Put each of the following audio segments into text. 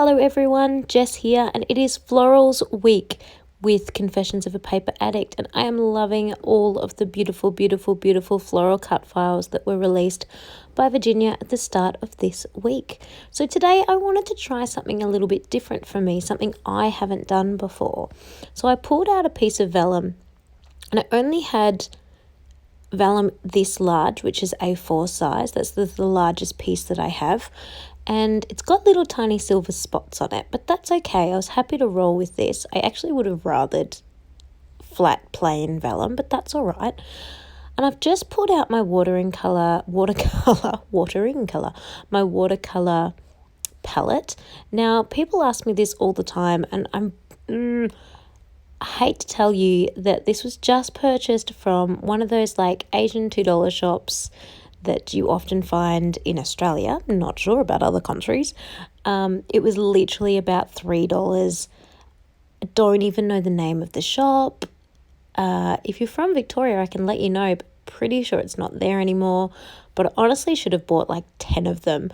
Hello everyone, Jess here, and it is Florals week with Confessions of a Paper Addict, and I am loving all of the beautiful, beautiful, beautiful floral cut files that were released by Virginia at the start of this week. So today I wanted to try something a little bit different for me, something I haven't done before. So I pulled out a piece of vellum, and I only had vellum this large, which is A4 size. That's the largest piece that I have. And it's got little tiny silver spots on it, but that's okay. I was happy to roll with this. I actually would have rathered flat plain vellum, but that's all right. And I've just pulled out my watercolor palette. Now, people ask me this all the time, and I hate to tell you that this was just purchased from one of those like Asian $2 shops that you often find in Australia. I'm not sure about other countries. It was literally about $3. I don't even know the name of the shop. If you're from Victoria, I can let you know, but pretty sure it's not there anymore. But I honestly should have bought like 10 of them.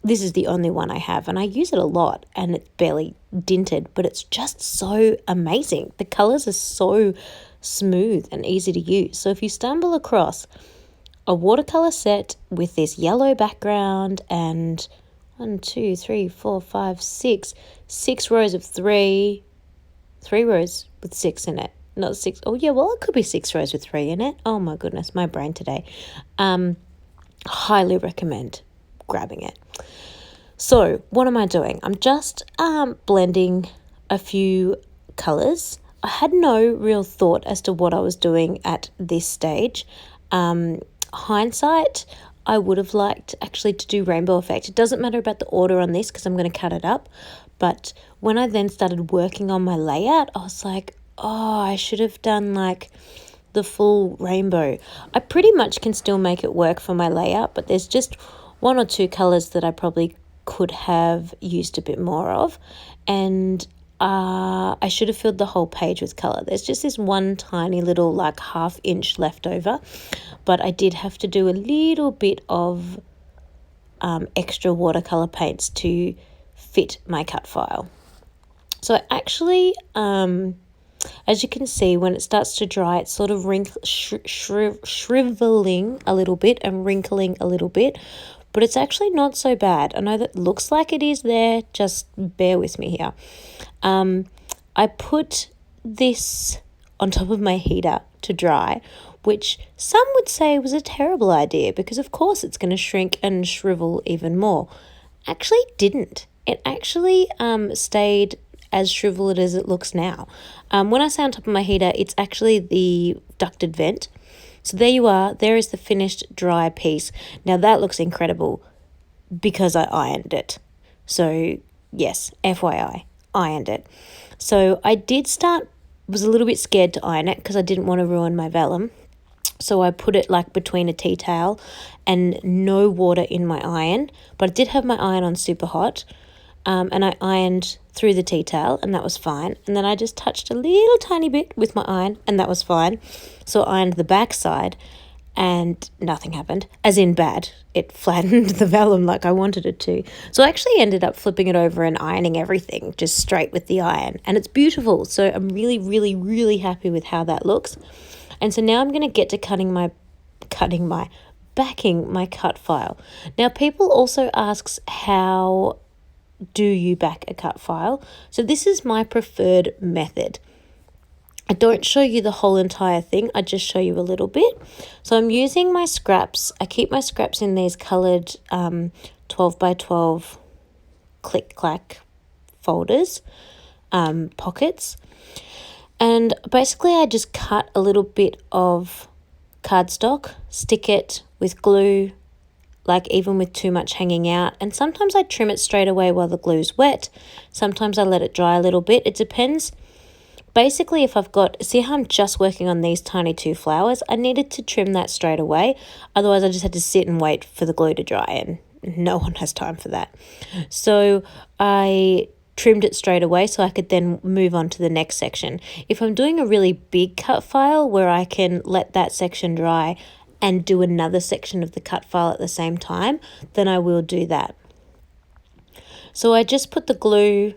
This is the only one I have, and I use it a lot, and it's barely dinted, but it's just so amazing. The colours are so smooth and easy to use. So if you stumble across a watercolor set with this yellow background and 6 rows of three rows with 6 in it. Not 6. Oh yeah, well, it could be 6 rows with 3 in it. Oh my goodness, my brain today. Highly recommend grabbing it. So what am I doing? I'm just blending a few colors. I had no real thought as to what I was doing at this stage. Hindsight, I would have liked actually to do rainbow effect. It doesn't matter about the order on this because I'm going to cut it up. But when I then started working on my layout, I was like, oh, I should have done like the full rainbow. I pretty much can still make it work for my layout, but there's just 1 or 2 colors that I probably could have used a bit more of. And I should have filled the whole page with color. There's just this one tiny little like 1/2 inch left over, but I did have to do a little bit of extra watercolor paints to fit my cut file. So I actually, as you can see, when it starts to dry, it's sort of shriveling a little bit and wrinkling a little bit, but it's actually not so bad. I know that looks like it is there, just bear with me here. I put this on top of my heater to dry, which some would say was a terrible idea because of course it's going to shrink and shrivel even more. Actually didn't. It actually stayed as shriveled as it looks now. When I say on top of my heater, it's actually the ducted vent. So there you are. There is the finished dry piece. Now that looks incredible because I ironed it. So yes, FYI, ironed it. So I was a little bit scared to iron it because I didn't want to ruin my vellum. So I put it like between a tea towel and no water in my iron. But I did have my iron on super hot. And I ironed through the tea towel, and that was fine. And then I just touched a little tiny bit with my iron, and that was fine. So I ironed the back side, and nothing happened, as in bad. It flattened the vellum like I wanted it to. So I actually ended up flipping it over and ironing everything just straight with the iron. And it's beautiful. So I'm really, really, really happy with how that looks. And so now I'm going to get to backing my cut file. Now, people also ask, how do you back a cut file? So this is my preferred method. I don't show you the whole entire thing. I just show you a little bit. So I'm using my scraps. I keep my scraps in these coloured 12 by 12 click-clack folders, pockets. And basically I just cut a little bit of cardstock, stick it with glue, like even with too much hanging out. And sometimes I trim it straight away while the glue's wet. Sometimes I let it dry a little bit. It depends. Basically, if I've got, see how I'm just working on these tiny 2 flowers? I needed to trim that straight away. Otherwise, I just had to sit and wait for the glue to dry, and no one has time for that. So I trimmed it straight away so I could then move on to the next section. If I'm doing a really big cut file where I can let that section dry and do another section of the cut file at the same time, then I will do that. So I just put the glue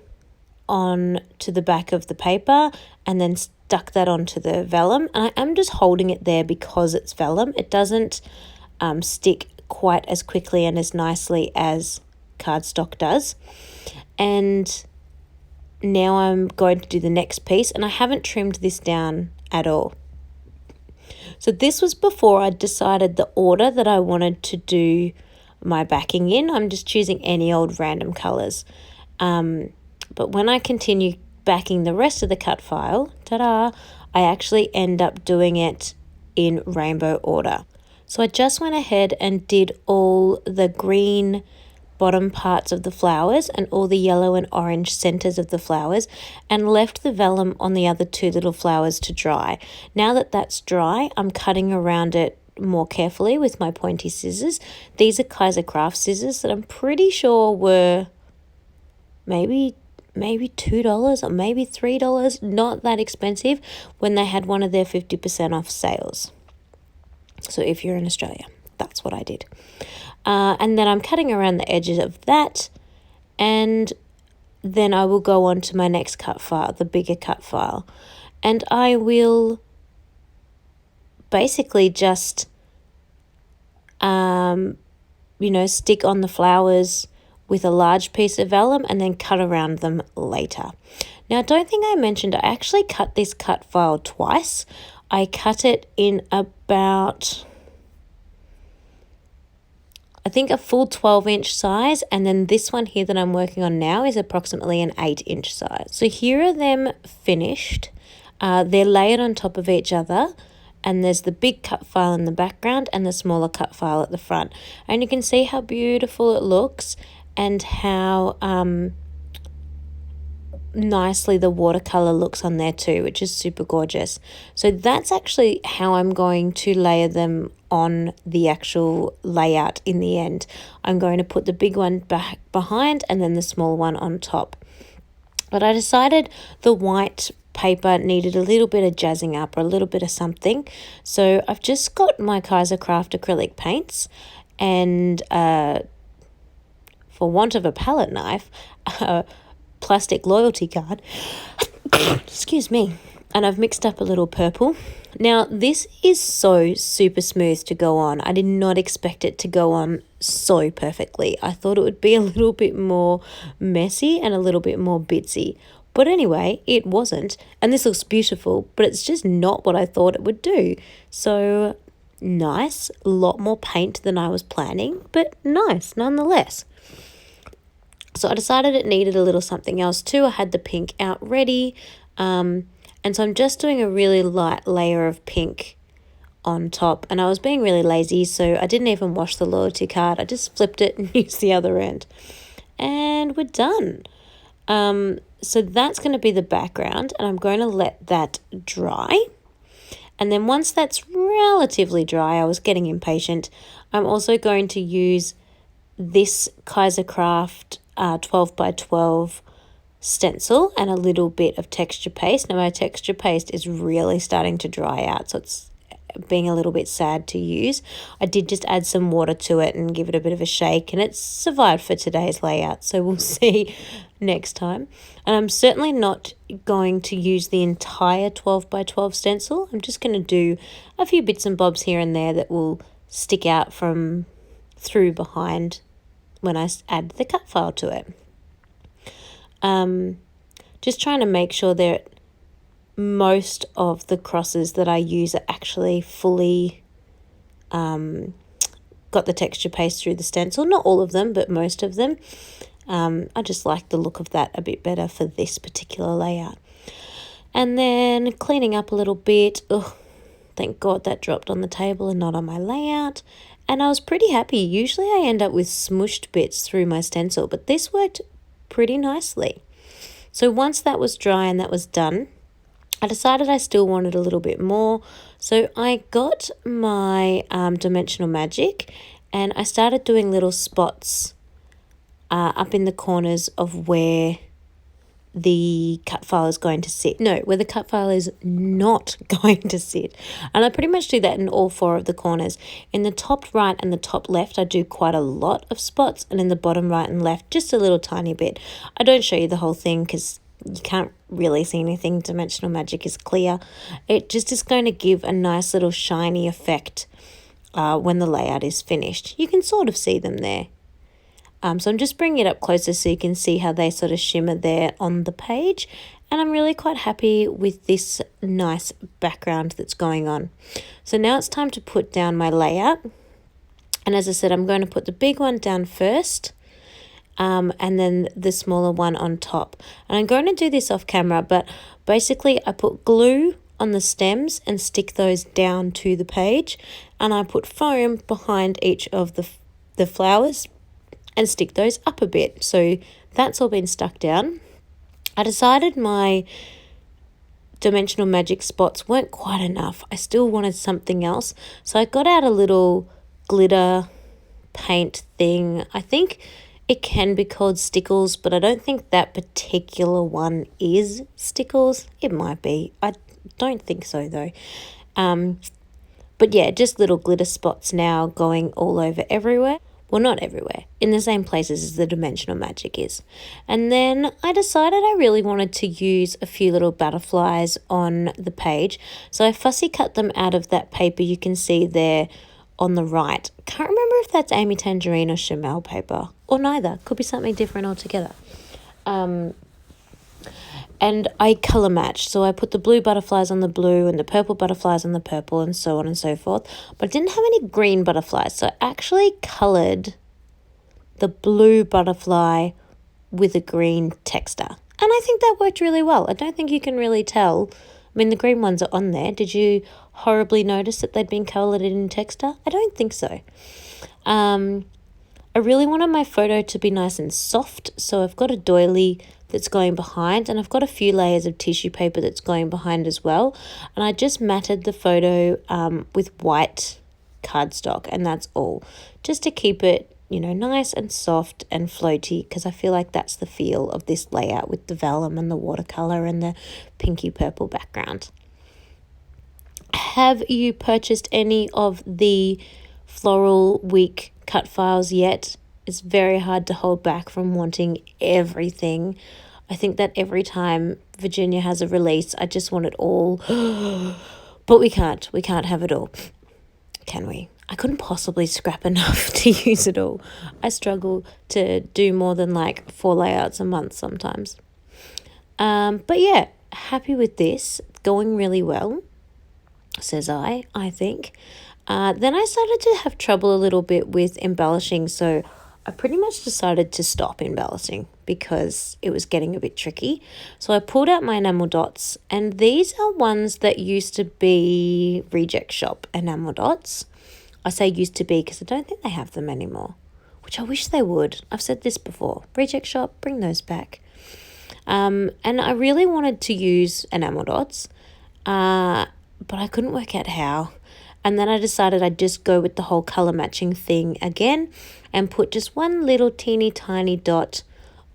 on to the back of the paper and then stuck that onto the vellum. And I am just holding it there because it's vellum. It doesn't stick quite as quickly and as nicely as cardstock does. And now I'm going to do the next piece, and I haven't trimmed this down at all. So this was before I decided the order that I wanted to do my backing in. I'm just choosing any old random colours. But when I continue backing the rest of the cut file, ta-da, I actually end up doing it in rainbow order. So I just went ahead and did all the green bottom parts of the flowers and all the yellow and orange centers of the flowers, and left the vellum on the other two little flowers to dry. Now that that's dry, I'm cutting around it more carefully with my pointy scissors. These are Kaiser Craft scissors that I'm pretty sure were maybe $2 or maybe $3, not that expensive, when they had one of their 50% off sales. So if you're in Australia, that's what I did. And then I'm cutting around the edges of that, and then I will go on to my next cut file, the bigger cut file, and I will basically just, stick on the flowers with a large piece of vellum and then cut around them later. Now, I don't think I mentioned I actually cut this cut file twice. I cut it in about, I think, a full 12-inch size, and then this one here that I'm working on now is approximately an 8-inch size. So here are them finished. They're layered on top of each other, and there's the big cut file in the background and the smaller cut file at the front. And you can see how beautiful it looks and how nicely the watercolor looks on there too, which is super gorgeous. So that's actually how I'm going to layer them on the actual layout in the end. I'm going to put the big one back behind and then the small one on top. But I decided the white paper needed a little bit of jazzing up, or a little bit of something. So I've just got my Kaiser Craft acrylic paints and for want of a palette knife, plastic loyalty card. Excuse me. And I've mixed up a little purple. Now, this is so super smooth to go on. I did not expect it to go on so perfectly. I thought it would be a little bit more messy and a little bit more bitsy. But anyway, it wasn't. And this looks beautiful, but it's just not what I thought it would do. So nice, a lot more paint than I was planning, but nice nonetheless. So I decided it needed a little something else too. I had the pink out ready. And so I'm just doing a really light layer of pink on top. And I was being really lazy, so I didn't even wash the loyalty card. I just flipped it and used the other end. And we're done. So that's going to be the background, and I'm going to let that dry. And then once that's relatively dry, I was getting impatient, I'm also going to use this Kaiser Craft 12 by 12 stencil and a little bit of texture paste. Now my texture paste is really starting to dry out, so it's being a little bit sad to use. I did just add some water to it and give it a bit of a shake, and it's survived for today's layout, so we'll see next time. And I'm certainly not going to use the entire 12 by 12 stencil. I'm just going to do a few bits and bobs here and there that will stick out from through behind when I add the cut file to it. Just trying to make sure that most of the crosses that I use are actually fully got the texture paste through the stencil. Not all of them, but most of them. I just like the look of that a bit better for this particular layout. And then cleaning up a little bit. Oh, thank God that dropped on the table and not on my layout. And I was pretty happy. Usually I end up with smushed bits through my stencil, but this worked pretty nicely. So once that was dry and that was done, I decided I still wanted a little bit more. So I got my Dimensional Magic and I started doing little spots up in the corners of where the cut file is going to sit. No, where the cut file is not going to sit. And I pretty much do that in all 4 of the corners. In the top right and the top left, I do quite a lot of spots, and in the bottom right and left, just a little tiny bit. I don't show you the whole thing because you can't really see anything. Dimensional Magic is clear. It just is going to give a nice little shiny effect when the layout is finished. You can sort of see them there. So I'm just bringing it up closer so you can see how they sort of shimmer there on the page. And I'm really quite happy with this nice background that's going on. So now it's time to put down my layout. And as I said, I'm going to put the big one down first, and then the smaller one on top. And I'm going to do this off camera, but basically I put glue on the stems and stick those down to the page. And I put foam behind each of the flowers and stick those up a bit. So that's all been stuck down. I decided my Dimensional Magic spots weren't quite enough. I still wanted something else. So I got out a little glitter paint thing. I think it can be called Stickles, but I don't think that particular one is Stickles. It might be. I don't think so though. But yeah, just little glitter spots now going all over everywhere. Well, not everywhere, in the same places as the Dimensional Magic is. And then I decided I really wanted to use a few little butterflies on the page. So I fussy cut them out of that paper you can see there on the right. Can't remember if that's Amy Tangerine or Chamel paper, or neither. Could be something different altogether. And I colour matched. So I put the blue butterflies on the blue and the purple butterflies on the purple and so on and so forth. But I didn't have any green butterflies. So I actually coloured the blue butterfly with a green texture. And I think that worked really well. I don't think you can really tell. I mean, the green ones are on there. Did you horribly notice that they'd been coloured in texture? I don't think so. I really wanted my photo to be nice and soft. So I've got a doily that's going behind, and I've got a few layers of tissue paper that's going behind as well. And I just matted the photo with white cardstock, and that's all, just to keep it, you know, nice and soft and floaty, because I feel like that's the feel of this layout with the vellum and the watercolor and the pinky purple background. Have you purchased any of the Floral Week cut files yet? It's very hard to hold back from wanting everything. I think that every time Virginia has a release, I just want it all. But we can't. We can't have it all. Can we? I couldn't possibly scrap enough to use it all. I struggle to do more than like 4 layouts a month sometimes. But yeah, happy with this. Going really well, says I think. Then I started to have trouble a little bit with embellishing, so I pretty much decided to stop embellishing because it was getting a bit tricky. So I pulled out my enamel dots, and these are ones that used to be Reject Shop enamel dots. I say used to be because I don't think they have them anymore, which I wish they would. I've said this before. Reject Shop, bring those back. And I really wanted to use enamel dots, but I couldn't work out how. And then I decided I'd just go with the whole colour matching thing again and put just one little teeny tiny dot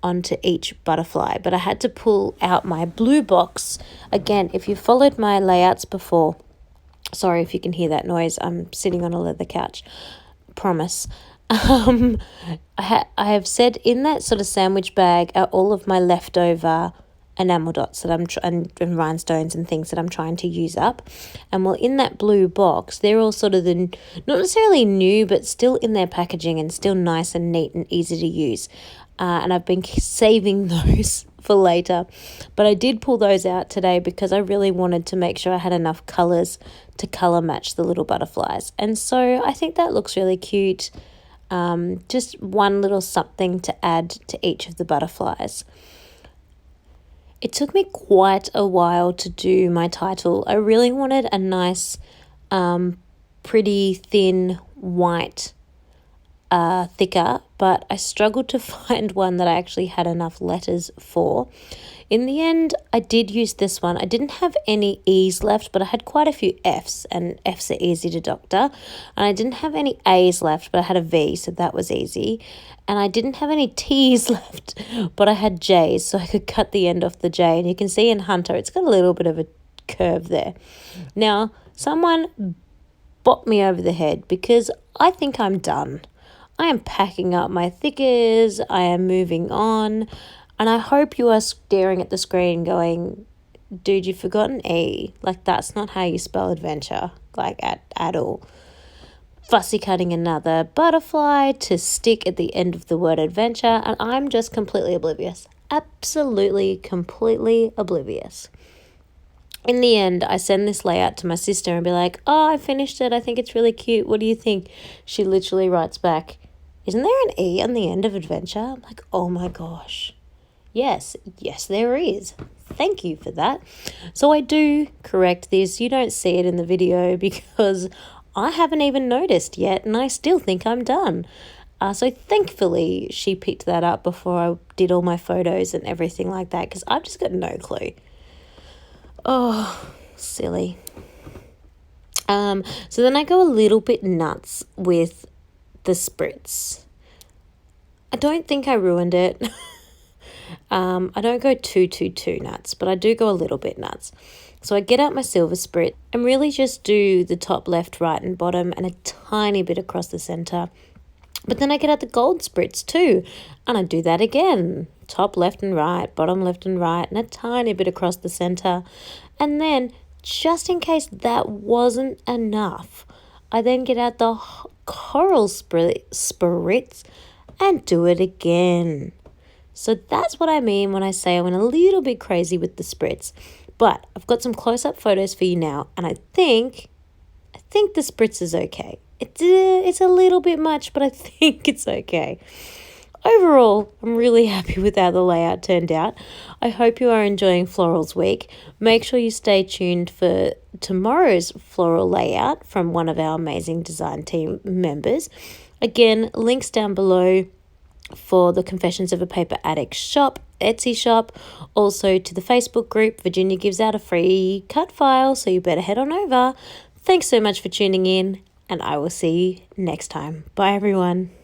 onto each butterfly. But I had to pull out my blue box. Again, if you followed my layouts before, sorry if you can hear that noise, I'm sitting on a leather couch, promise. I have said in that sort of sandwich bag are all of my leftover enamel dots that and rhinestones and things that I'm trying to use up. And well, in that blue box, they're all sort of the, not necessarily new, but still in their packaging and still nice and neat and easy to use. And I've been saving those for later. But I did pull those out today because I really wanted to make sure I had enough colours to colour match the little butterflies. And so I think that looks really cute. Just one little something to add to each of the butterflies. It took me quite a while to do my title. I really wanted a nice, pretty thin white thicker, but I struggled to find one that I actually had enough letters for. In the end, I did use this one. I didn't have any E's left, but I had quite a few F's, and F's are easy to doctor. And I didn't have any A's left, but I had a V, so that was easy. And I didn't have any T's left, but I had J's, so I could cut the end off the J. And you can see in Hunter, it's got a little bit of a curve there. Now, someone bopped me over the head because I think I'm done. I am packing up my thickers. I am moving on. And I hope you are staring at the screen going, dude, you forgot an E. Like, that's not how you spell adventure, like, at all. Fussy cutting another butterfly to stick at the end of the word adventure, and I'm just completely oblivious. Absolutely, completely oblivious. In the end, I send this layout to my sister and be like, oh, I finished it. I think it's really cute. What do you think? She literally writes back, isn't there an E on the end of adventure? I'm like, oh my gosh. Yes, there is. Thank you for that. So I do correct this. You don't see it in the video because I haven't even noticed yet, and I still think I'm done. So thankfully, she picked that up before I did all my photos and everything like that, because I've just got no clue. Oh, silly. So then I go a little bit nuts with the spritz. I don't think I ruined it. I don't go too nuts, but I do go a little bit nuts. So I get out my silver spritz and really just do the top, left, right, and bottom, and a tiny bit across the center. But then I get out the gold spritz too, and I do that again. Top, left, and right, bottom, left, and right, and a tiny bit across the center. And then, just in case that wasn't enough, I then get out the coral spritz and do it again. So that's what I mean when I say I went a little bit crazy with the spritz. But I've got some close-up photos for you now, and I think the spritz is okay. It's a little bit much, but I think it's okay. Overall, I'm really happy with how the layout turned out. I hope you are enjoying Florals Week. Make sure you stay tuned for tomorrow's floral layout from one of our amazing design team members. Again, links down below for the Confessions of a Paper Addict shop, Etsy shop, also to the Facebook group. Virginia gives out a free cut file, so you better head on over. Thanks so much for tuning in, and I will see you next time. Bye, everyone.